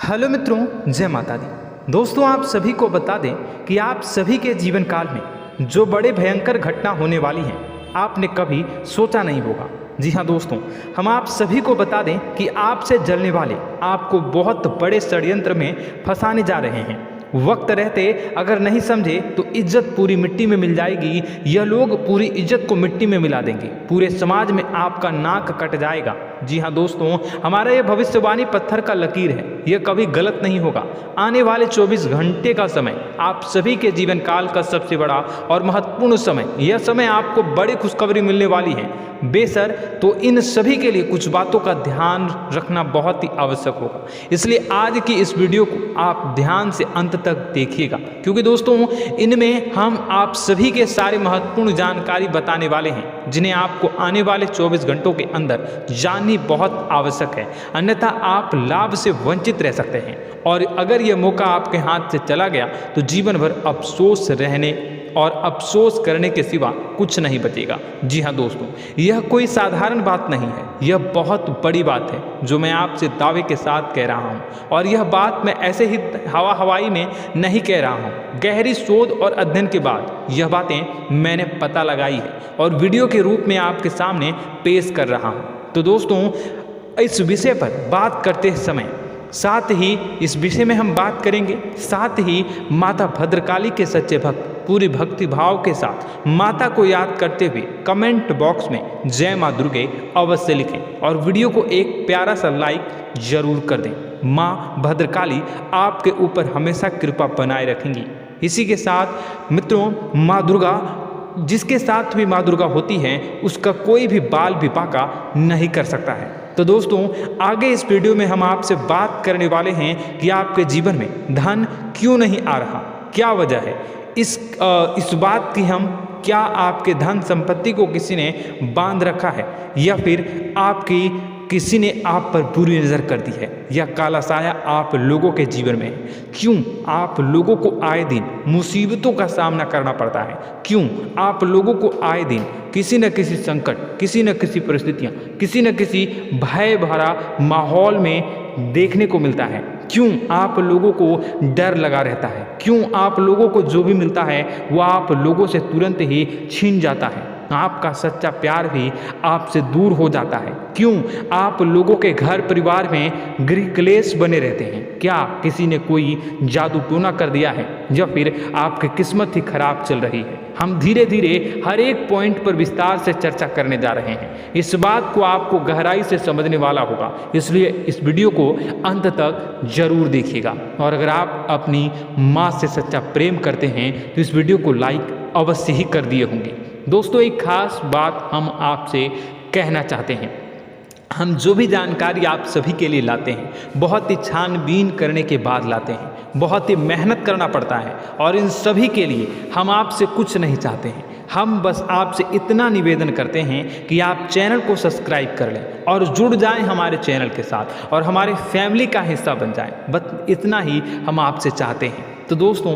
Hello मित्रों, जय माता दी। दोस्तों, आप सभी को बता दें कि आप सभी के जीवन काल में जो बड़े भयंकर घटना होने वाली हैं, आपने कभी सोचा नहीं होगा। जी हाँ दोस्तों, हम आप सभी को बता दें कि आपसे जलने वाले आपको बहुत बड़े षड्यंत्र में फंसाने जा रहे हैं। वक्त रहते अगर नहीं समझे तो इज्जत पूरी मिट्टी में मिल जाएगी। यह लोग पूरी इज्जत को मिट्टी में मिला देंगे। पूरे समाज में आपका नाक कट जाएगा। जी हाँ दोस्तों, हमारा यह भविष्यवाणी पत्थर का लकीर है। यह कभी गलत नहीं होगा। आने वाले 24 घंटे का समय आप सभी के जीवन काल का सबसे बड़ा और महत्वपूर्ण समय। यह समय आपको बड़ी खुशखबरी मिलने वाली है बेसर। तो इन सभी के लिए कुछ बातों का ध्यान रखना बहुत ही आवश्यक होगा। इसलिए आज की इस वीडियो को आप ध्यान से अंत तक देखिएगा, क्योंकि दोस्तों इनमें हम आप सभी के सारे महत्वपूर्ण जानकारी बताने वाले हैं, जिन्हें आपको आने वाले 24 घंटों के अंदर जाननी बहुत आवश्यक है। अन्यथा आप लाभ से वंचित रह सकते हैं, और अगर यह मौका आपके हाथ से चला गया तो जीवन भर अफसोस रहने और अफसोस करने के सिवा कुछ नहीं बचेगा। जी हाँ दोस्तों, यह कोई साधारण बात नहीं है। यह बहुत बड़ी बात है जो मैं आपसे दावे के साथ कह रहा हूँ, और यह बात मैं ऐसे ही हवाई में नहीं कह रहा हूँ। गहरी शोध और अध्ययन के बाद यह बातें मैंने पता लगाई है और वीडियो के रूप में आपके सामने पेश कर रहा हूँ। तो दोस्तों, इस विषय पर बात करते समय साथ ही इस विषय में हम बात करेंगे, साथ ही माता भद्रकाली के सच्चे भक्त पूरी भक्ति भाव के साथ माता को याद करते हुए कमेंट बॉक्स में जय माँ दुर्गे अवश्य लिखें, और वीडियो को एक प्यारा सा लाइक जरूर कर दें। माँ भद्रकाली आपके ऊपर हमेशा कृपा बनाए रखेंगी। इसी के साथ मित्रों, माँ दुर्गा, जिसके साथ भी माँ दुर्गा होती है, उसका कोई भी बाल भी बांका नहीं कर सकता है। तो दोस्तों, आगे इस वीडियो में हम आपसे बात करने वाले हैं कि आपके जीवन में धन क्यों नहीं आ रहा, क्या वजह है इस बात की। हम क्या आपके धन संपत्ति को किसी ने बांध रखा है, या फिर आपकी किसी ने आप पर बुरी नज़र कर दी है, या काला साया आप लोगों के जीवन में है। क्यों आप लोगों को आए दिन मुसीबतों का सामना करना पड़ता है? क्यों आप लोगों को आए दिन किसी न किसी संकट, किसी न किसी परिस्थितियाँ, किसी न किसी भय भरा माहौल में देखने को मिलता है? क्यों आप लोगों को डर लगा रहता है? क्यों आप लोगों को जो भी मिलता है वो आप लोगों से तुरंत ही छीन जाता है? आपका सच्चा प्यार भी आपसे दूर हो जाता है। क्यों आप लोगों के घर परिवार में गृह क्लेश बने रहते हैं? क्या किसी ने कोई जादू टोना कर दिया है, या फिर आपकी किस्मत ही खराब चल रही है? हम धीरे धीरे हर एक पॉइंट पर विस्तार से चर्चा करने जा रहे हैं। इस बात को आपको गहराई से समझने वाला होगा, इसलिए इस वीडियो को अंत तक जरूर देखिएगा। और अगर आप अपनी माँ से सच्चा प्रेम करते हैं तो इस वीडियो को लाइक अवश्य ही कर दिए होंगे। दोस्तों, एक खास बात हम आपसे कहना चाहते हैं। हम जो भी जानकारी आप सभी के लिए लाते हैं, बहुत ही छानबीन करने के बाद लाते हैं, बहुत ही मेहनत करना पड़ता है, और इन सभी के लिए हम आपसे कुछ नहीं चाहते हैं। हम बस आपसे इतना निवेदन करते हैं कि आप चैनल को सब्सक्राइब कर लें और जुड़ जाएं हमारे चैनल के साथ, और हमारे फैमिली का हिस्सा बन जाएं। बस इतना ही हम आपसे चाहते हैं। तो दोस्तों,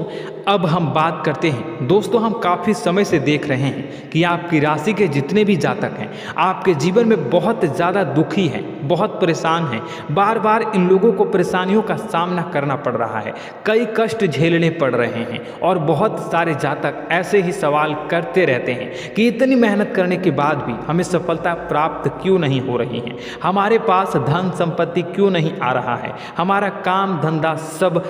अब हम बात करते हैं। दोस्तों, हम काफ़ी समय से देख रहे हैं कि आपकी राशि के जितने भी जातक हैं, आपके जीवन में बहुत ज़्यादा दुखी हैं, बहुत परेशान हैं। बार बार इन लोगों को परेशानियों का सामना करना पड़ रहा है, कई कष्ट झेलने पड़ रहे हैं, और बहुत सारे जातक ऐसे ही सवाल करते रहते हैं कि इतनी मेहनत करने के बाद भी हमें सफलता प्राप्त क्यों नहीं हो रही है, हमारे पास धन संपत्ति क्यों नहीं आ रहा है, हमारा काम धंधा सब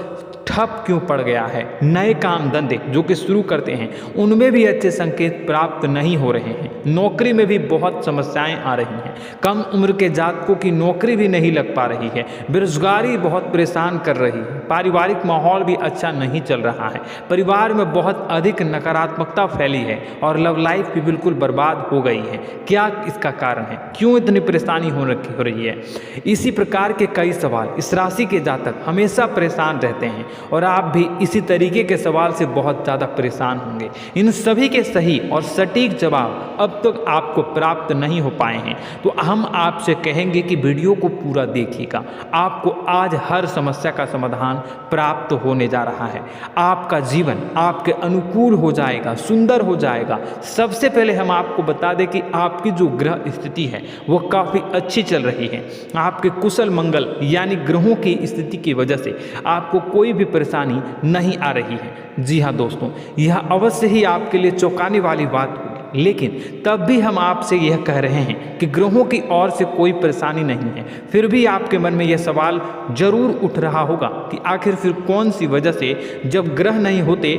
ठप क्यों पड़ गया है, नए काम धंधे जो कि शुरू करते हैं उनमें भी अच्छे संकेत प्राप्त नहीं हो रहे हैं, नौकरी में भी बहुत समस्याएं आ रही हैं, कम उम्र के जातकों की नौकरी भी नहीं लग पा रही है, बेरोजगारी बहुत परेशान कर रही है, पारिवारिक माहौल भी अच्छा नहीं चल रहा है, परिवार में बहुत अधिक नकारात्मकता फैली है, और लव लाइफ भी बिल्कुल बर्बाद हो गई है। क्या इसका कारण है? क्यों इतनी परेशानी हो रही है? इसी प्रकार के कई सवाल इस राशि के जातक हमेशा परेशान रहते हैं, और आप भी इसी तरीके के सवाल से बहुत ज़्यादा परेशान होंगे। इन सभी के सही और सटीक जवाब अब तक आपको प्राप्त नहीं हो पाए हैं, तो हम आपसे कहेंगे कि वीडियो को पूरा देखिएगा। आपको आज हर समस्या का समाधान प्राप्त होने जा रहा है। आपका जीवन आपके अनुकूल हो जाएगा, सुंदर हो जाएगा। सबसे पहले हम आपको बता दें कि आपकी जो ग्रह स्थिति है वो काफ़ी अच्छी चल रही है। आपके कुशल मंगल यानी ग्रहों की स्थिति की वजह से आपको कोई भी परेशानी नहीं आ रही है। जी हाँ दोस्तों, यह अवश्य ही आपके लिए चौंकाने वाली बात होगी, लेकिन तब भी हम आपसे यह कह रहे हैं कि ग्रहों की ओर से कोई परेशानी नहीं है। फिर भी आपके मन में यह सवाल जरूर उठ रहा होगा कि आखिर फिर कौन सी वजह से, जब ग्रह नहीं होते,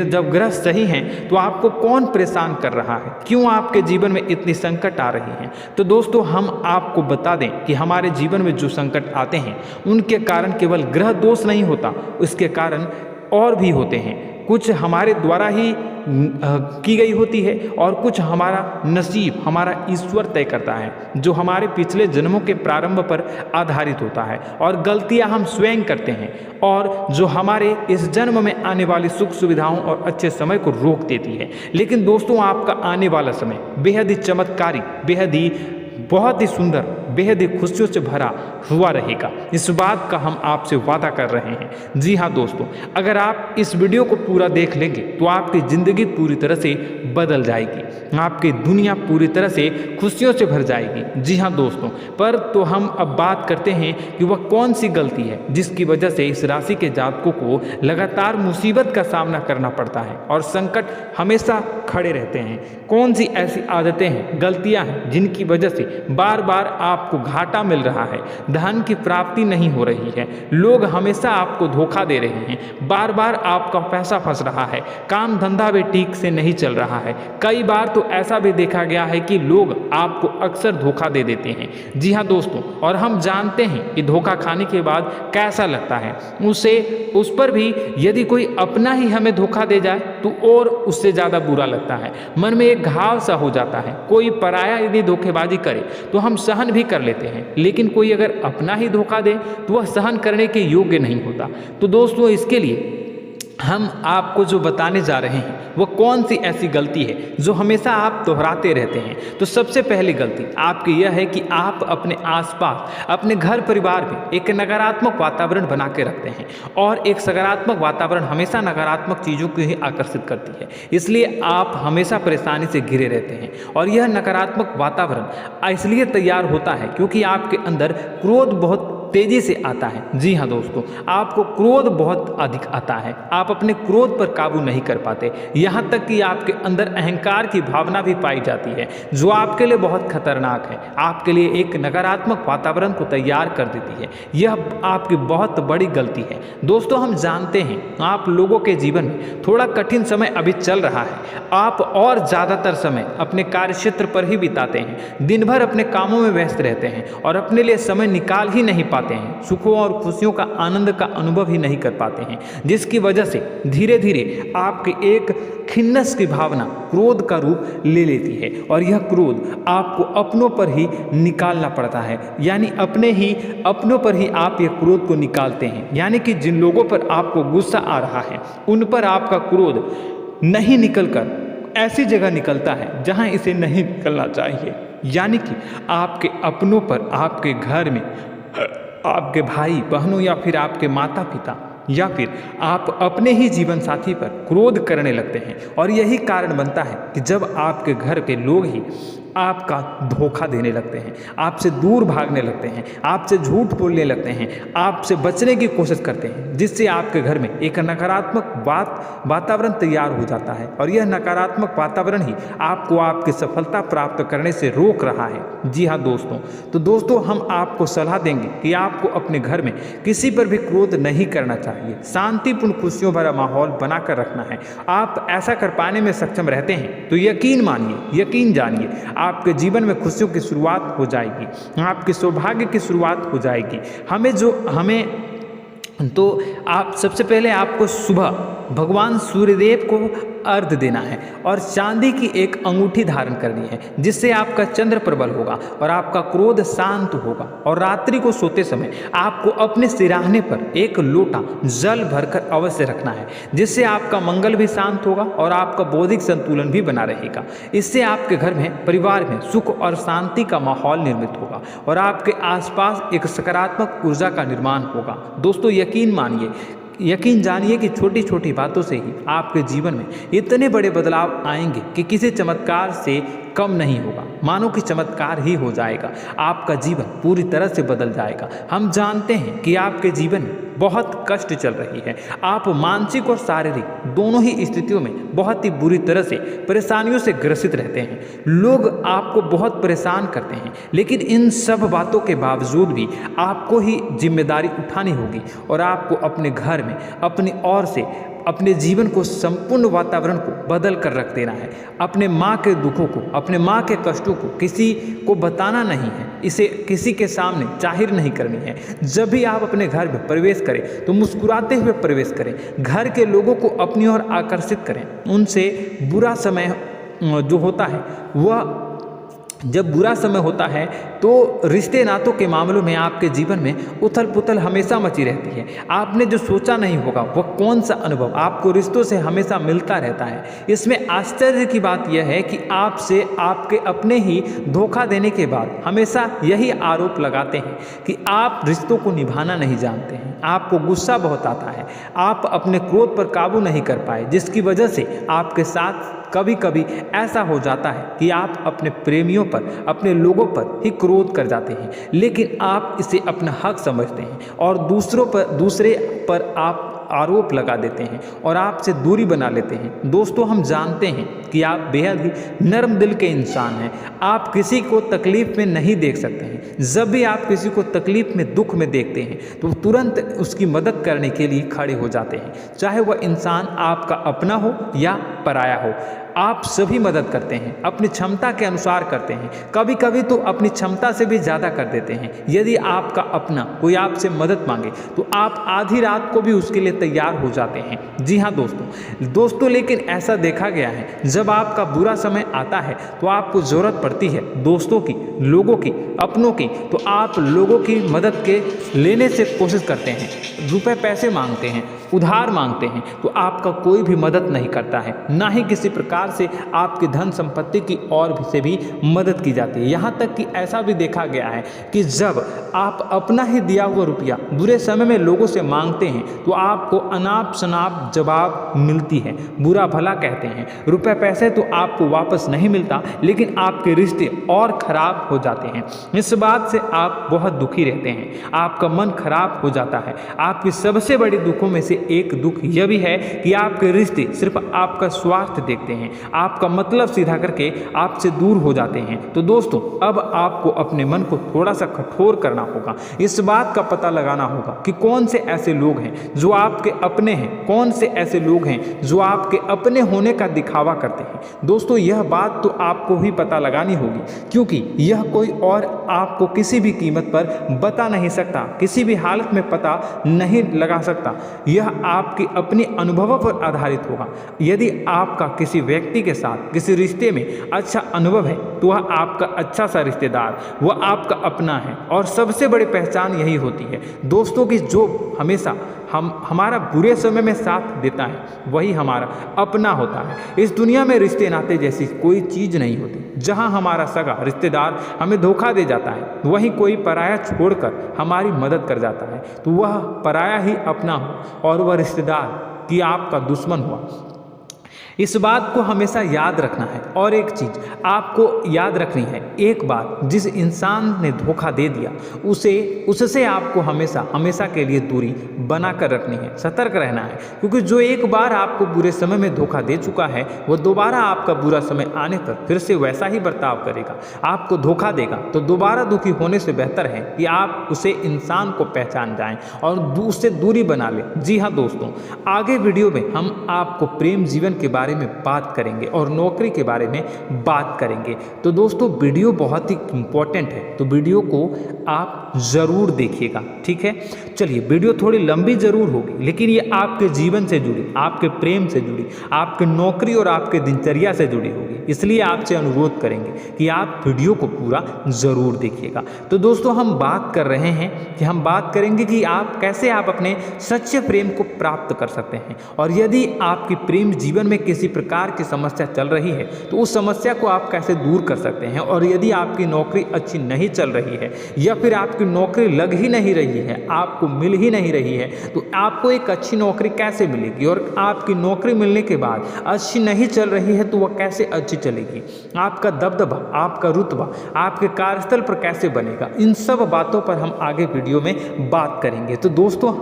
जब ग्रह सही हैं, तो आपको कौन परेशान कर रहा है, क्यों आपके जीवन में इतनी संकट आ रही हैं। तो दोस्तों, हम आपको बता दें कि हमारे जीवन में जो संकट आते हैं उनके कारण केवल ग्रह दोष नहीं होता, उसके कारण और भी होते हैं। कुछ हमारे द्वारा ही की गई होती है और कुछ हमारा नसीब, हमारा ईश्वर तय करता है, जो हमारे पिछले जन्मों के प्रारंभ पर आधारित होता है। और गलतियां हम स्वयं करते हैं और जो हमारे इस जन्म में आने वाली सुख सुविधाओं और अच्छे समय को रोक देती है। लेकिन दोस्तों, आपका आने वाला समय बेहद ही चमत्कारी, बेहद ही बहुत ही सुंदर, बेहद ही खुशियों से भरा हुआ रहेगा। इस बात का हम आपसे वादा कर रहे हैं। जी हाँ दोस्तों, अगर आप इस वीडियो को पूरा देख लेंगे तो आपकी ज़िंदगी पूरी तरह से बदल जाएगी, आपकी दुनिया पूरी तरह से खुशियों से भर जाएगी। जी हाँ दोस्तों, पर तो हम अब बात करते हैं कि वह कौन सी गलती है जिसकी वजह से इस राशि के जातकों को लगातार मुसीबत का सामना करना पड़ता है और संकट हमेशा खड़े रहते हैं। कौन सी ऐसी आदतें हैं, गलतियाँ हैं जिनकी वजह से बार बार आपको घाटा मिल रहा है, धन की प्राप्ति नहीं हो रही है, लोग हमेशा आपको धोखा दे रहे हैं, बार बार आपका पैसा फंस रहा है, काम धंधा भी ठीक से नहीं चल रहा है। कई बार तो ऐसा भी देखा गया है कि लोग आपको अक्सर धोखा दे देते हैं। जी हाँ दोस्तों, और हम जानते हैं कि धोखा खाने के बाद कैसा लगता है। उस पर भी यदि कोई अपना ही हमें धोखा दे जाए तो और उससे ज़्यादा बुरा लगता है, मन में एक घाव सा हो जाता है। कोई पराया यदि धोखेबाजी करे तो हम सहन भी कर लेते हैं, लेकिन कोई अगर अपना ही धोखा दे तो वह सहन करने के योग्य नहीं होता। तो दोस्तों, इसके लिए हम आपको जो बताने जा रहे हैं वो कौन सी ऐसी गलती है जो हमेशा आप दोहराते रहते हैं। तो सबसे पहली गलती आपकी यह है कि आप अपने आसपास, अपने घर परिवार में एक नकारात्मक वातावरण बना के रखते हैं, और एक सकारात्मक वातावरण हमेशा नकारात्मक चीज़ों को ही आकर्षित करती है। इसलिए आप हमेशा परेशानी से घिरे रहते हैं, और यह नकारात्मक वातावरण इसलिए तैयार होता है क्योंकि आपके अंदर क्रोध बहुत तेजी से आता है। जी हाँ दोस्तों, आपको क्रोध बहुत अधिक आता है, आप अपने क्रोध पर काबू नहीं कर पाते, यहाँ तक कि आपके अंदर अहंकार की भावना भी पाई जाती है, जो आपके लिए बहुत खतरनाक है, आपके लिए एक नकारात्मक वातावरण को तैयार कर देती है। यह आपकी बहुत बड़ी गलती है। दोस्तों, हम जानते हैं आप लोगों के जीवन में थोड़ा कठिन समय अभी चल रहा है। आप और ज़्यादातर समय अपने कार्यक्षेत्र पर ही बिताते हैं, दिन भर अपने कामों में व्यस्त रहते हैं और अपने लिए समय निकाल ही नहीं पाते हैं, सुखों और खुशियों का आनंद का अनुभव ही नहीं कर पाते हैं, जिसकी वजह से धीरे धीरे आपके एक खिन्नस की भावना क्रोध का रूप ले लेती है, और यह क्रोध आपको अपनों पर ही निकालना पड़ता है। यानी अपनों पर ही आप यह क्रोध को निकालते हैं। यानी कि जिन लोगों पर आपको गुस्सा आ रहा है उन पर आपका क्रोध नहीं निकलकर ऐसी जगह निकलता है जहां इसे नहीं निकलना चाहिए। यानी कि आपके अपनों पर, आपके घर में आपके भाई बहनों या फिर आपके माता पिता या फिर आप अपने ही जीवन साथी पर क्रोध करने लगते हैं, और यही कारण बनता है कि जब आपके घर के लोग ही आपका धोखा देने लगते हैं, आपसे दूर भागने लगते हैं, आपसे झूठ बोलने लगते हैं, आपसे बचने की कोशिश करते हैं, जिससे आपके घर में एक नकारात्मक वातावरण तैयार हो जाता है, और यह नकारात्मक वातावरण ही आपको आपकी सफलता प्राप्त करने से रोक रहा है। जी हाँ दोस्तों, तो दोस्तों, हम आपको सलाह देंगे कि आपको अपने घर में किसी पर भी क्रोध नहीं करना चाहिए, शांतिपूर्ण खुशियों भरा माहौल बनाकर रखना है। आप ऐसा कर पाने में सक्षम रहते हैं तो यकीन मानिए, यकीन जानिए, आपके जीवन में खुशियों की शुरुआत हो जाएगी, आपके सौभाग्य की शुरुआत हो जाएगी। तो आप सबसे पहले आपको सुबह भगवान सूर्यदेव को अर्घ देना है और चांदी की एक अंगूठी धारण करनी है, जिससे आपका चंद्र प्रबल होगा और आपका क्रोध शांत होगा। और रात्रि को सोते समय आपको अपने सिरहाने पर एक लोटा जल भरकर अवश्य रखना है, जिससे आपका मंगल भी शांत होगा और आपका बौद्धिक संतुलन भी बना रहेगा। इससे आपके घर में, परिवार में सुख और शांति का माहौल निर्मित होगा और आपके आसपास एक सकारात्मक ऊर्जा का निर्माण होगा। दोस्तों यकीन जानिए कि छोटी छोटी बातों से ही आपके जीवन में इतने बड़े बदलाव आएंगे कि किसी चमत्कार से कम नहीं होगा, मानो कि चमत्कार ही हो जाएगा। आपका जीवन पूरी तरह से बदल जाएगा। हम जानते हैं कि आपके जीवन में बहुत कष्ट चल रही है, आप मानसिक और शारीरिक दोनों ही स्थितियों में बहुत ही बुरी तरह से परेशानियों से ग्रसित रहते हैं। लोग आपको बहुत परेशान करते हैं, लेकिन इन सब बातों के बावजूद भी आपको ही जिम्मेदारी उठानी होगी और आपको अपने घर में अपनी ओर से अपने जीवन को, संपूर्ण वातावरण को बदल कर रख देना है। अपने माँ के दुखों को, अपने माँ के कष्टों को किसी को बताना नहीं है, इसे किसी के सामने जाहिर नहीं करनी है। जब भी आप अपने घर में प्रवेश करें तो मुस्कुराते हुए प्रवेश करें, घर के लोगों को अपनी ओर आकर्षित करें। उनसे बुरा समय जो होता है वह जब बुरा समय होता है तो रिश्ते नातों के मामलों में आपके जीवन में उथल पुथल हमेशा मची रहती है। आपने जो सोचा नहीं होगा वह कौन सा अनुभव आपको रिश्तों से हमेशा मिलता रहता है। इसमें आश्चर्य की बात यह है कि आपसे आपके अपने ही धोखा देने के बाद हमेशा यही आरोप लगाते हैं कि आप रिश्तों को निभाना नहीं जानते हैं, आपको गुस्सा बहुत आता है, आप अपने क्रोध पर काबू नहीं कर पाए, जिसकी वजह से आपके साथ कभी कभी ऐसा हो जाता है कि आप अपने प्रेमियों पर, अपने लोगों पर ही क्रोध कर जाते हैं, लेकिन आप इसे अपना हक समझते हैं और दूसरे पर आप आरोप लगा देते हैं और आपसे दूरी बना लेते हैं। दोस्तों हम जानते हैं कि आप बेहद ही नर्म दिल के इंसान हैं। आप किसी को तकलीफ में नहीं देख सकते हैं। जब भी आप किसी को तकलीफ में, दुख में देखते हैं तो तुरंत उसकी मदद करने के लिए खड़े हो जाते हैं, चाहे वह इंसान आपका अपना हो या पराया हो। आप सभी मदद करते हैं, अपनी क्षमता के अनुसार करते हैं, कभी कभी तो अपनी क्षमता से भी ज़्यादा कर देते हैं। यदि आपका अपना कोई आपसे मदद मांगे तो आप आधी रात को भी उसके लिए तैयार हो जाते हैं। जी हाँ दोस्तों, लेकिन ऐसा देखा गया है जब आपका बुरा समय आता है तो आपको ज़रूरत पड़ती है दोस्तों की, लोगों की, अपनों की, तो आप लोगों की मदद के लेने से कोशिश करते हैं, रुपए पैसे मांगते हैं, उधार मांगते हैं, तो आपका कोई भी मदद नहीं करता है, ना ही किसी प्रकार से आपकी धन संपत्ति की ओर से भी मदद की जाती है। यहाँ तक कि ऐसा भी देखा गया है कि जब आप अपना ही दिया हुआ रुपया बुरे समय में लोगों से मांगते हैं तो आपको अनाप शनाप जवाब मिलती है, बुरा भला कहते हैं। रुपए पैसे तो आपको वापस नहीं मिलता, लेकिन आपके रिश्ते और खराब हो जाते हैं। इस बात से आप बहुत दुखी रहते हैं, आपका मन खराब हो जाता है। आपकी सबसे बड़ी दुखों में से एक दुख यह भी है कि आपके रिश्ते सिर्फ आपका स्वार्थ देखते हैं, आपका मतलब सीधा करके आपसे दूर हो जाते हैं। तो दोस्तों अब आपको अपने मन को थोड़ा सा कठोर करना होगा, इस बात का पता लगाना होगा कि कौन से ऐसे लोग हैं जो आपके अपने हैं, कौन से ऐसे लोग हैं जो आपके अपने होने का दिखावा करते हैं। दोस्तों यह बात तो आपको ही पता लगानी होगी, क्योंकि यह कोई और आपको किसी भी कीमत पर बता नहीं सकता, किसी भी हालत में पता नहीं लगा सकता। यह आपके अपने अनुभवों पर आधारित होगा। यदि आपका किसी व्यक्ति के साथ किसी रिश्ते में अच्छा अनुभव है तो वह आपका अच्छा सा रिश्तेदार, वह आपका अपना है, और सबसे बड़ी पहचान यही होती है दोस्तों की, जो हमेशा हमारा बुरे समय में साथ देता है वही हमारा अपना होता है। इस दुनिया में रिश्ते नाते जैसी कोई चीज़ नहीं होती। जहां हमारा सगा रिश्तेदार हमें धोखा दे जाता है, वहीं कोई पराया छोड़कर हमारी मदद कर जाता है, तो वह पराया ही अपना हो और वह रिश्तेदार कि आपका दुश्मन हुआ। इस बात को हमेशा याद रखना है। और एक चीज़ आपको याद रखनी है, एक बात, जिस इंसान ने धोखा दे दिया उससे आपको हमेशा के लिए दूरी बना कर रखनी है, सतर्क रहना है, क्योंकि जो एक बार आपको बुरे समय में धोखा दे चुका है वह दोबारा आपका बुरा समय आने पर फिर से वैसा ही बर्ताव करेगा, आपको धोखा देगा। तो दोबारा दुखी होने से बेहतर है कि आप उसे इंसान को पहचान जाएं और उससे दूरी बना लें। जी हाँ दोस्तों, आगे वीडियो में हम आपको प्रेम जीवन के बारे बारे में बात करेंगे और नौकरी के बारे में बात करेंगे। तो दोस्तों वीडियो बहुत ही इम्पोर्टेंट है, तो वीडियो को आप ज़रूर देखिएगा, ठीक है। चलिए, वीडियो थोड़ी लंबी ज़रूर होगी, लेकिन ये आपके जीवन से जुड़ी, आपके प्रेम से जुड़ी, आपके नौकरी और आपके दिनचर्या से जुड़ी होगी, इसलिए आपसे अनुरोध करेंगे कि आप वीडियो को पूरा ज़रूर देखिएगा। तो दोस्तों, हम बात कर रहे हैं कि हम बात करेंगे कि आप कैसे आप अपने सच्चे प्रेम को प्राप्त कर सकते हैं, और यदि आपकी प्रेम जीवन में किसी प्रकार की समस्या चल रही है तो उस समस्या को आप कैसे दूर कर सकते हैं, और यदि आपकी नौकरी अच्छी नहीं चल रही है या फिर आपकी नौकरी लग ही नहीं रही है, आपको मिल ही नहीं रही है, तो आपको एक अच्छी नौकरी कैसे मिलेगी, और आपकी नौकरी मिलने के बाद अच्छी नहीं चल रही है तो वह कैसे अच्छी चलेगी, आपका दबदबा, आपका रुतबा आपके कार्यस्थल पर कैसे बनेगा, इन सब बातों पर हम आगे वीडियो में बात करेंगे। तो दोस्तों,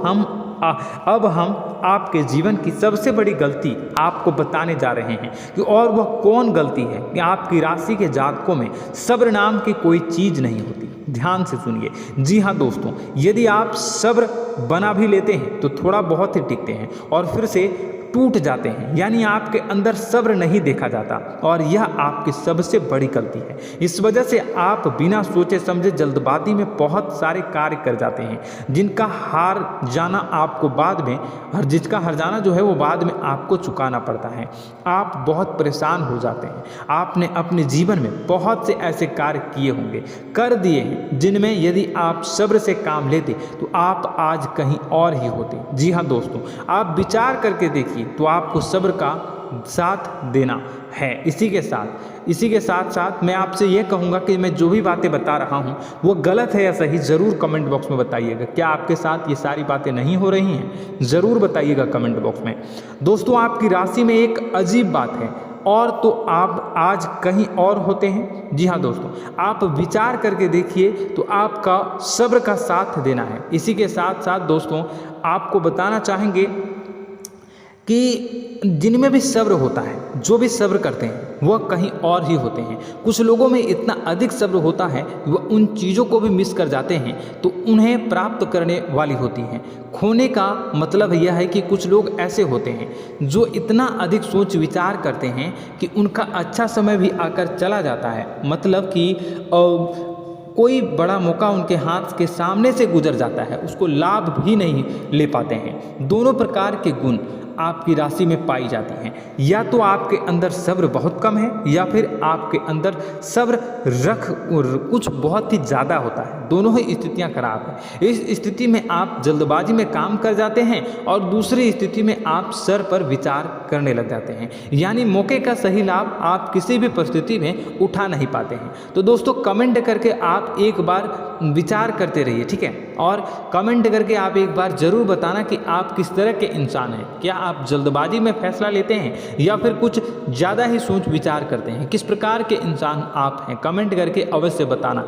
अब हम आपके जीवन की सबसे बड़ी गलती आपको बताने जा रहे हैं कि और वह कौन गलती है कि आपकी राशि के जातकों में सब्र नाम की कोई चीज़ नहीं होती। ध्यान से सुनिए। जी हाँ दोस्तों, यदि आप सब्र बना भी लेते हैं तो थोड़ा बहुत ही टिकते हैं और फिर से टूट जाते हैं, यानी आपके अंदर सब्र नहीं देखा जाता, और यह आपकी सबसे बड़ी गलती है। इस वजह से आप बिना सोचे समझे जल्दबाजी में बहुत सारे कार्य कर जाते हैं, जिनका हार जाना आपको बाद में, और जिसका हर जाना जो है वो बाद में आपको चुकाना पड़ता है। आप बहुत परेशान हो जाते हैं। आपने अपने जीवन में बहुत से ऐसे कार्य किए होंगे, कर दिए हैं, जिनमें यदि आप सब्र से काम लेते तो आप आज कहीं और ही होते। जी हाँ दोस्तों, आप विचार करके देखिए तो आपको सब्र का साथ देना है। इसी के साथ साथ मैं आपसे ये कहूँगा कि मैं जो भी बातें बता रहा हूँ वो गलत है या सही, ज़रूर कमेंट बॉक्स में बताइएगा। क्या आपके साथ ये सारी बातें नहीं हो रही हैं? ज़रूर बताइएगा कमेंट बॉक्स में। दोस्तों, आपकी राशि में एक अजीब बात है, और तो आप आज कहीं और होते हैं। जी हाँ दोस्तों, आप विचार करके देखिए तो आपका सब्र का साथ देना है। इसी के साथ साथ दोस्तों, आपको बताना चाहेंगे कि जिनमें भी सब्र होता है, जो भी सब्र करते हैं वह कहीं और ही होते हैं। कुछ लोगों में इतना अधिक सब्र होता है कि वह उन चीज़ों को भी मिस कर जाते हैं तो उन्हें प्राप्त करने वाली होती हैं। खोने का मतलब यह है कि कुछ लोग ऐसे होते हैं जो इतना अधिक सोच विचार करते हैं कि उनका अच्छा समय भी आकर चला जाता है, मतलब कि कोई बड़ा मौका उनके हाथ के सामने से गुजर जाता है, उसको लाभ भी नहीं ले पाते हैं। दोनों प्रकार के गुण आपकी राशि में पाई जाती हैं। या तो आपके अंदर सब्र बहुत कम है, या फिर आपके अंदर सब्र कुछ बहुत ही ज़्यादा होता है। दोनों ही स्थितियां खराब है। इस स्थिति में आप जल्दबाजी में काम कर जाते हैं, और दूसरी स्थिति में आप सर पर विचार करने लग जाते हैं, यानी मौके का सही लाभ आप किसी भी परिस्थिति में उठा नहीं पाते हैं। तो दोस्तों, कमेंट करके आप एक बार विचार करते रहिए, ठीक है, और कमेंट करके आप एक बार ज़रूर बताना कि आप किस तरह के इंसान हैं। क्या आप जल्दबाजी में फैसला लेते हैं या फिर कुछ ज़्यादा ही सोच विचार करते हैं? किस प्रकार के इंसान आप हैं? कमेंट करके अवश्य बताना।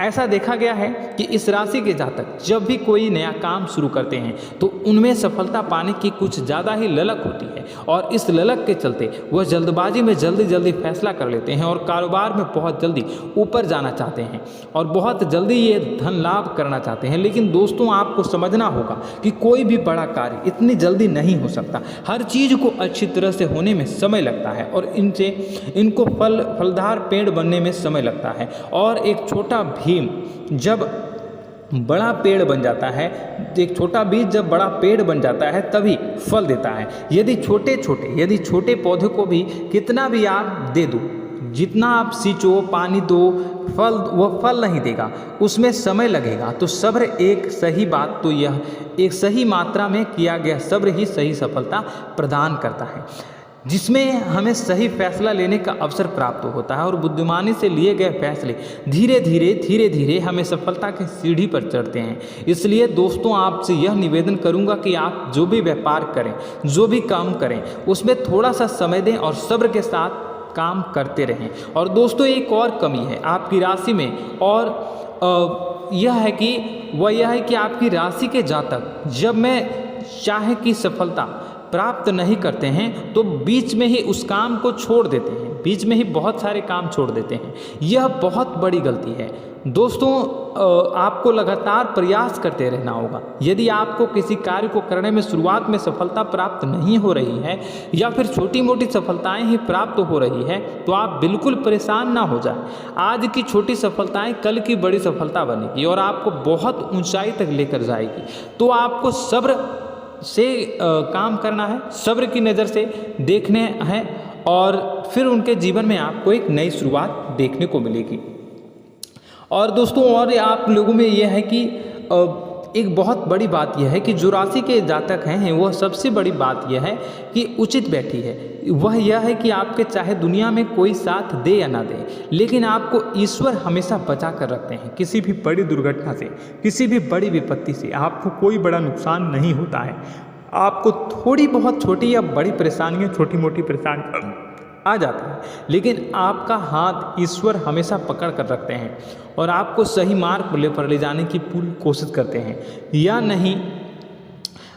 ऐसा देखा गया है कि इस राशि के जातक जब भी कोई नया काम शुरू करते हैं तो उनमें सफलता पाने की कुछ ज़्यादा ही ललक होती है, और इस ललक के चलते वह जल्दबाजी में जल्दी फैसला कर लेते हैं और कारोबार में बहुत जल्दी ऊपर जाना चाहते हैं और बहुत जल्दी ये धन लाभ करना चाहते हैं। लेकिन दोस्तों, आपको समझना होगा कि कोई भी बड़ा कार्य इतनी जल्दी नहीं हो सकता। हर चीज़ को अच्छी तरह से होने में समय लगता है, और इनको फलदार पेड़ बनने में समय लगता है। और एक छोटा भीम जब बड़ा पेड़ बन जाता है, एक छोटा बीज जब बड़ा पेड़ बन जाता है तभी फल देता है। यदि छोटे पौधे को भी कितना भी आप दे दो, जितना आप सींचो, पानी दो, वह फल नहीं देगा, उसमें समय लगेगा। तो सब्र एक सही बात, तो यह एक सही मात्रा में किया गया सब्र ही सही सफलता प्रदान करता है, जिसमें हमें सही फैसला लेने का अवसर प्राप्त होता है, और बुद्धिमानी से लिए गए फैसले धीरे धीरे हमें सफलता की सीढ़ी पर चढ़ते हैं। इसलिए दोस्तों, आपसे यह निवेदन करूंगा कि आप जो भी व्यापार करें, जो भी काम करें, उसमें थोड़ा सा समय दें और सब्र के साथ काम करते रहें। और दोस्तों, एक और कमी है आपकी राशि में, और यह है कि आपकी राशि के जातक जब में चाहे की सफलता प्राप्त नहीं करते हैं तो बीच में ही उस काम को छोड़ देते हैं, बीच में ही बहुत सारे काम छोड़ देते हैं। यह बहुत बड़ी गलती है दोस्तों। आपको लगातार प्रयास करते रहना होगा। यदि आपको किसी कार्य को करने में शुरुआत में सफलता प्राप्त नहीं हो रही है या फिर छोटी मोटी सफलताएं ही प्राप्त हो रही है तो आप बिल्कुल परेशान ना हो जाए। आज की छोटी सफलताएं कल की बड़ी सफलता बनेगी और आपको बहुत ऊंचाई तक लेकर जाएगी। तो आपको सब्र से काम करना है, सब्र की नज़र से देखने हैं और फिर उनके जीवन में आपको एक नई शुरुआत देखने को मिलेगी। और दोस्तों और आप लोगों में यह है कि एक बहुत बड़ी बात यह है कि जो राशि के जातक हैं वह सबसे बड़ी बात यह है कि उचित बैठी है। वह यह है कि आपके चाहे दुनिया में कोई साथ दे या ना दे, लेकिन आपको ईश्वर हमेशा बचा कर रखते हैं। किसी भी बड़ी दुर्घटना से, किसी भी बड़ी विपत्ति से आपको कोई बड़ा नुकसान नहीं होता है। आपको थोड़ी बहुत छोटी या बड़ी परेशानियाँ, छोटी मोटी परेशानी आ जाता है, लेकिन आपका हाथ ईश्वर हमेशा पकड़ कर रखते हैं और आपको सही मार्ग पर ले जाने की पूरी कोशिश करते हैं। या नहीं,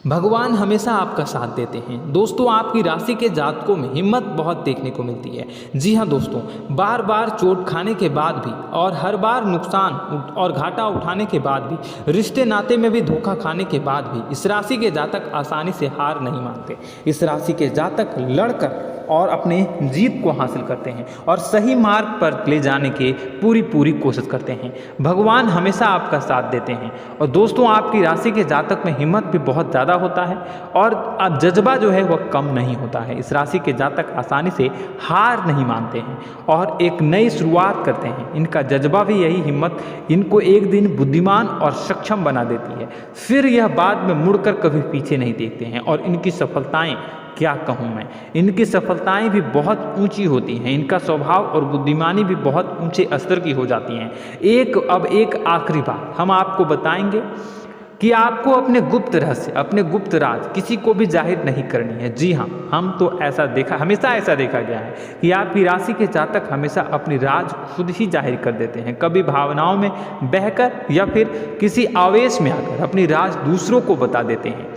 भगवान हमेशा आपका साथ देते हैं। दोस्तों आपकी राशि के जातकों में हिम्मत बहुत देखने को मिलती है। जी हाँ दोस्तों, बार बार चोट खाने के बाद भी और हर बार नुकसान और घाटा उठाने के बाद भी, रिश्ते नाते में भी धोखा खाने के बाद भी इस राशि के जातक आसानी से हार नहीं मानते। इस राशि के जातक लड़कर और अपने जीत को हासिल करते हैं और सही मार्ग पर ले जाने की पूरी कोशिश करते हैं। भगवान हमेशा आपका साथ देते हैं। और दोस्तों आपकी राशि के जातक में हिम्मत भी बहुत ज़्यादा होता है और अब जज्बा जो है वह कम नहीं होता है। इस राशि के जातक आसानी से हार नहीं मानते हैं और एक नई शुरुआत करते हैं। इनका जज्बा भी यही हिम्मत इनको एक दिन बुद्धिमान और सक्षम बना देती है। फिर यह बाद में मुड़कर कभी पीछे नहीं देखते हैं और इनकी सफलताएं क्या कहूँ मैं, इनकी सफलताएं भी बहुत ऊंची होती हैं। इनका स्वभाव और बुद्धिमानी भी बहुत ऊंचे स्तर की हो जाती हैं। अब एक आखिरी बात हम आपको बताएंगे कि आपको अपने गुप्त रहस्य, अपने गुप्त राज किसी को भी जाहिर नहीं करनी है। जी हाँ, हम तो हमेशा ऐसा देखा गया है कि आपकी राशि के जातक हमेशा अपनी राज खुद ही जाहिर कर देते हैं। कभी भावनाओं में बहकर या फिर किसी आवेश में आकर अपनी राज दूसरों को बता देते हैं,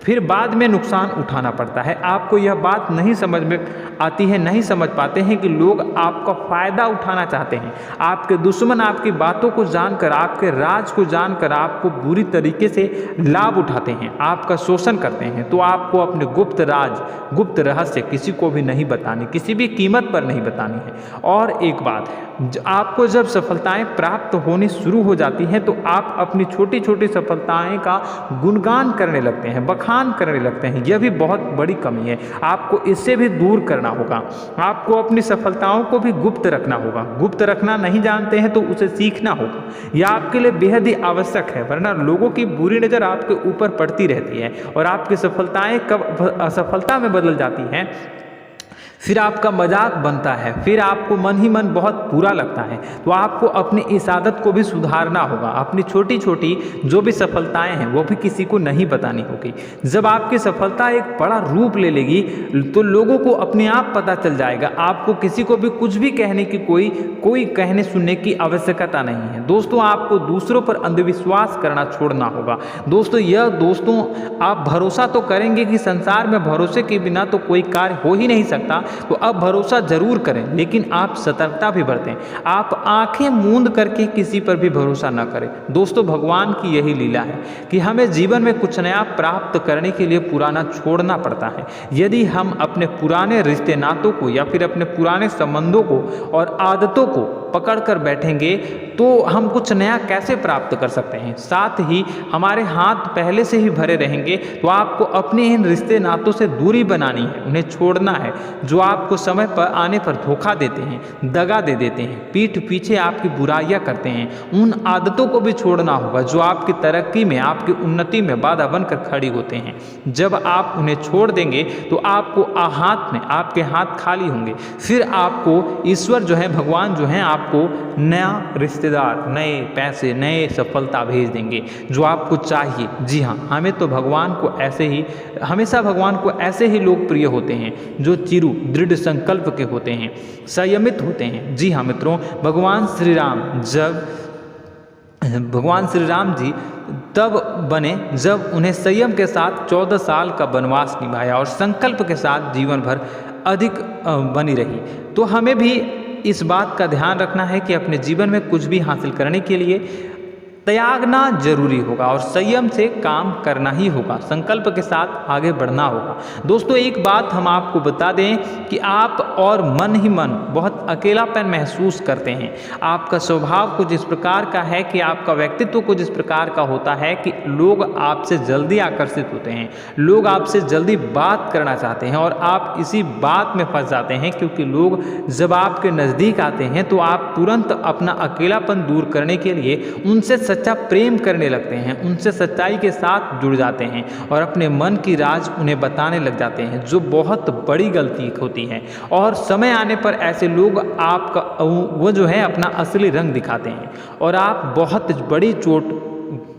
फिर बाद में नुकसान उठाना पड़ता है। आपको यह बात नहीं समझ में आती है, नहीं समझ पाते हैं कि लोग आपका फ़ायदा उठाना चाहते हैं। आपके दुश्मन आपकी बातों को जानकर, आपके राज को जानकर आपको बुरी तरीके से लाभ उठाते हैं, आपका शोषण करते हैं। तो आपको अपने गुप्त राज, गुप्त रहस्य किसी को भी नहीं बतानी, किसी भी कीमत पर नहीं बतानी है। और एक बात, आपको जब सफलताएं प्राप्त होनी शुरू हो जाती हैं तो आप अपनी छोटी छोटी सफलताएं का गुणगान करने लगते हैं, बखान करने लगते हैं। यह भी बहुत बड़ी कमी है, आपको इससे भी दूर करना होगा। आपको अपनी सफलताओं को भी गुप्त रखना होगा। गुप्त रखना नहीं जानते हैं तो उसे सीखना होगा। यह आपके लिए बेहद ही आवश्यक है, वरना लोगों की बुरी नज़र आपके ऊपर पड़ती रहती है और आपकी सफलताएं कब असफलता में बदल जाती हैं, फिर आपका मजाक बनता है, फिर आपको मन ही मन बहुत बुरा लगता है। तो आपको अपनी इस आदत को भी सुधारना होगा। अपनी छोटी छोटी जो भी सफलताएं हैं वो भी किसी को नहीं बतानी होगी। जब आपकी सफलता एक बड़ा रूप ले लेगी तो लोगों को अपने आप पता चल जाएगा। आपको किसी को भी कुछ भी कहने की कोई कहने सुनने की आवश्यकता नहीं है। दोस्तों आपको दूसरों पर अंधविश्वास करना छोड़ना होगा। दोस्तों आप भरोसा तो करेंगे कि संसार में भरोसे के बिना तो कोई कार्य हो ही नहीं सकता, तो अब भरोसा जरूर करें, लेकिन आप सतर्कता भी बरतें। आप आंखें मूंद करके किसी पर भी भरोसा न करें। दोस्तों भगवान की यही लीला है कि हमें जीवन में कुछ नया प्राप्त करने के लिए पुराना छोड़ना पड़ता है। यदि हम अपने पुराने रिश्ते नातों को या फिर अपने पुराने संबंधों को और आदतों को पकड़ कर बैठेंगे तो हम कुछ नया कैसे प्राप्त कर सकते हैं। साथ ही हमारे हाथ पहले से ही भरे रहेंगे। तो आपको अपने इन रिश्ते नातों से दूरी बनानी है, उन्हें छोड़ना है जो आपको समय पर आने पर धोखा देते हैं, दगा दे देते हैं, पीठ पीछे आपकी बुराइयां करते हैं। उन आदतों को भी छोड़ना होगा जो आपकी तरक्की में, आपकी उन्नति में बाधा बनकर खड़ी होते हैं। जब आप उन्हें छोड़ देंगे तो आपको आपके हाथ खाली होंगे। फिर आपको ईश्वर जो है, भगवान जो है, आपको नया रिश्तेदार, नए पैसे, नए सफलता भेज देंगे जो आपको चाहिए। जी हाँ, हमें तो हमेशा भगवान को ऐसे ही लोग प्रिय होते हैं जो चिरु दृढ़ संकल्प के होते हैं, संयमित होते हैं। जी हाँ मित्रों, भगवान श्री राम जी तब बने जब उन्हें संयम के साथ 14 साल का वनवास निभाया और संकल्प के साथ जीवन भर अधिक बनी रही। तो हमें भी इस बात का ध्यान रखना है कि अपने जीवन में कुछ भी हासिल करने के लिए त्यागना जरूरी होगा और संयम से काम करना ही होगा, संकल्प के साथ आगे बढ़ना होगा। दोस्तों एक बात हम आपको बता दें कि आप और मन ही मन बहुत अकेलापन महसूस करते हैं। आपका स्वभाव कुछ इस प्रकार का है कि आपका व्यक्तित्व कुछ इस प्रकार का होता है कि लोग आपसे जल्दी आकर्षित होते हैं, लोग आपसे जल्दी बात करना चाहते हैं और आप इसी बात में फंस जाते हैं, क्योंकि लोग जब आपके नज़दीक आते हैं तो आप तुरंत अपना अकेलापन दूर करने के लिए उनसे सच्चा प्रेम करने लगते हैं, उनसे सच्चाई के साथ जुड़ जाते हैं और अपने मन की राज उन्हें बताने लग जाते हैं, जो बहुत बड़ी गलती होती है। और समय आने पर ऐसे लोग आपका वो जो है अपना असली रंग दिखाते हैं और आप बहुत बड़ी चोट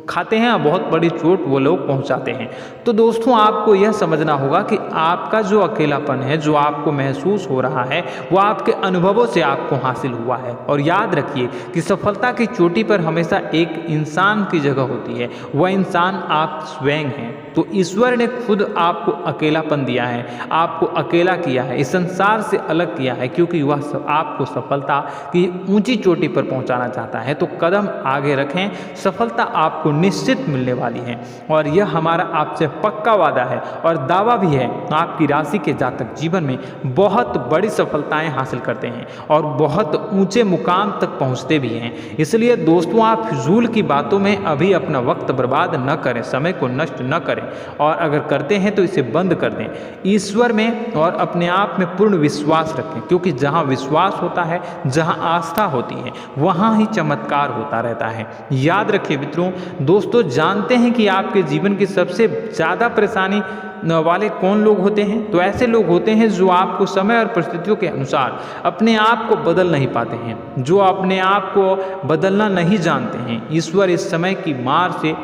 खाते हैं और बहुत बड़ी चोट वो लोग पहुंचाते हैं। तो दोस्तों आपको यह समझना होगा कि आपका जो अकेलापन है, जो आपको महसूस हो रहा है, वो आपके अनुभवों से आपको हासिल हुआ है। और याद रखिए कि सफलता की चोटी पर हमेशा एक इंसान की जगह होती है, वह इंसान आप स्वयं हैं। तो ईश्वर ने खुद आपको अकेलापन दिया है, आपको अकेला किया है, इस संसार से अलग किया है, क्योंकि वह आपको सफलता की ऊंची चोटी पर पहुंचाना चाहता है। तो कदम आगे रखें, सफलता आपको निश्चित मिलने वाली है और यह हमारा आपसे पक्का वादा है और दावा भी है। आपकी राशि के जातक जीवन में बहुत बड़ी सफलताएं हासिल करते हैं और बहुत ऊंचे मुकाम तक पहुंचते भी हैं। इसलिए दोस्तों आप फिजूल की बातों में अभी अपना वक्त बर्बाद न करें, समय को नष्ट न करें और अगर करते हैं तो इसे बंद कर दें। ईश्वर में और अपने आप में पूर्ण विश्वास रखें, क्योंकि जहां विश्वास होता है, जहां आस्था होती है, वहां ही चमत्कार होता रहता है। याद रखिए मित्रों, दोस्तों जानते हैं कि आपके जीवन की सबसे ज़्यादा परेशानी वाले कौन लोग होते हैं? तो ऐसे लोग होते हैं जो आपको समय और परिस्थितियों के अनुसार अपने आप को बदल नहीं पाते हैं, जो अपने आप को बदलना नहीं जानते हैं। ईश्वर इस समय की मार से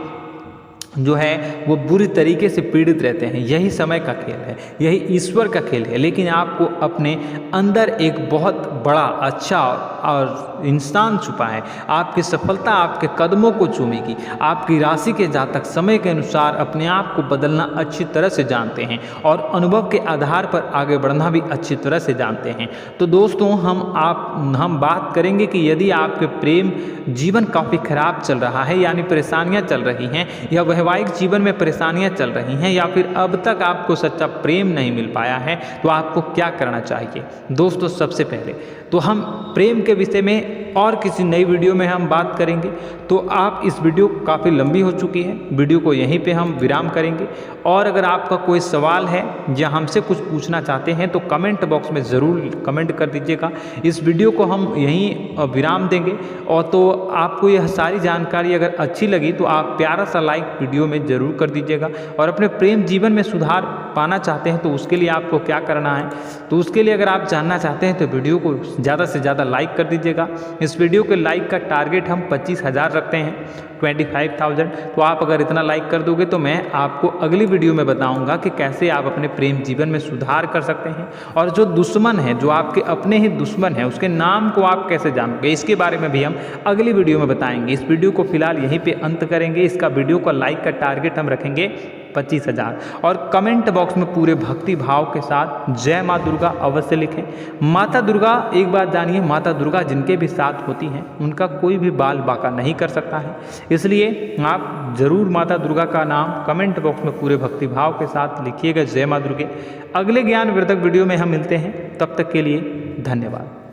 जो है वो बुरी तरीके से पीड़ित रहते हैं। यही समय का खेल है, यही ईश्वर का खेल है। लेकिन आपको अपने अंदर एक बहुत बड़ा अच्छा और इंसान छुपा है। आपकी सफलता आपके कदमों को चूमेगी। आपकी राशि के जातक समय के अनुसार अपने आप को बदलना अच्छी तरह से जानते हैं और अनुभव के आधार पर आगे बढ़ना भी अच्छी तरह से जानते हैं। तो दोस्तों हम बात करेंगे कि यदि आपके प्रेम जीवन काफ़ी खराब चल रहा है, यानी परेशानियां चल रही हैं, या वैवाहिक जीवन में परेशानियां चल रही हैं, या फिर अब तक आपको सच्चा प्रेम नहीं मिल पाया है, तो आपको क्या करना चाहिए? दोस्तों सबसे पहले तो हम प्रेम के विषय में और किसी नई वीडियो में हम बात करेंगे। तो आप इस वीडियो काफ़ी लंबी हो चुकी है, वीडियो को यहीं पे हम विराम करेंगे। और अगर आपका कोई सवाल है या हमसे कुछ पूछना चाहते हैं तो कमेंट बॉक्स में ज़रूर कमेंट कर दीजिएगा। इस वीडियो को हम यहीं विराम देंगे। और तो आपको यह सारी जानकारी अगर अच्छी लगी तो आप प्यारा सा लाइक वीडियो में ज़रूर कर दीजिएगा। और अपने प्रेम जीवन में सुधार पाना चाहते हैं तो उसके लिए आपको क्या करना है, तो उसके लिए अगर आप जानना चाहते हैं तो वीडियो को ज़्यादा से ज़्यादा लाइक कर दीजिएगा। इस वीडियो के लाइक का टारगेट हम 25,000 रखते हैं, 25,000। तो आप अगर इतना लाइक कर दोगे तो मैं आपको अगली वीडियो में बताऊंगा कि कैसे आप अपने प्रेम जीवन में सुधार कर सकते हैं। और जो दुश्मन है, जो आपके अपने ही दुश्मन है, उसके नाम को आप कैसे जानोगे, इसके बारे में भी हम अगली वीडियो में बताएंगे। इस वीडियो को फिलहाल यहीं पे अंत करेंगे। इसका वीडियो का लाइक का टारगेट हम रखेंगे 25,000। और कमेंट बॉक्स में पूरे भक्ति भाव के साथ जय माँ दुर्गा अवश्य लिखें। माता दुर्गा, एक बात जानिए, माता दुर्गा जिनके भी साथ होती हैं उनका कोई भी बाल बांका नहीं कर सकता है। इसलिए आप जरूर माता दुर्गा का नाम कमेंट बॉक्स में पूरे भक्ति भाव के साथ लिखिएगा, जय माँ दुर्गे। अगले ज्ञानवर्धक वीडियो में हम मिलते हैं, तब तक के लिए धन्यवाद।